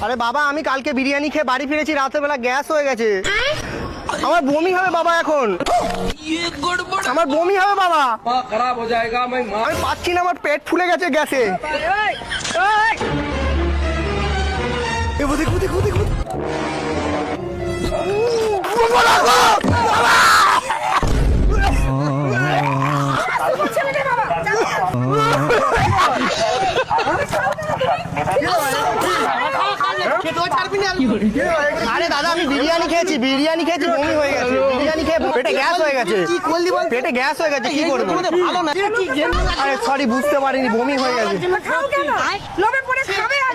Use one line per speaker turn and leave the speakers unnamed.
আরে বাবা, আমি কালকে বিরিয়ানি খেয়ে বাড়ি ফিরেছি, রাতের বেলা গ্যাস হয়ে গেছে। আমার বমি হবে বাবা, এখন আমার বমি হবে বাবা,
খারাপ হয়ে যায়গা।
আমি পাচ্ছি না, আমার পেট ফুলে গেছে গ্যাসে। আরে দাদা, আমি বিরিয়ানি খেয়েছি বমি হয়ে গেছে। বিরিয়ানি খেয়ে পেটে গ্যাস হয়ে গেছে। পেটে গ্যাস হয়ে গেছে, কি করবো? আরে সরি, বুঝতে পারিনি, বমি হয়ে গেছে।
লোভে পড়ে খাবে আর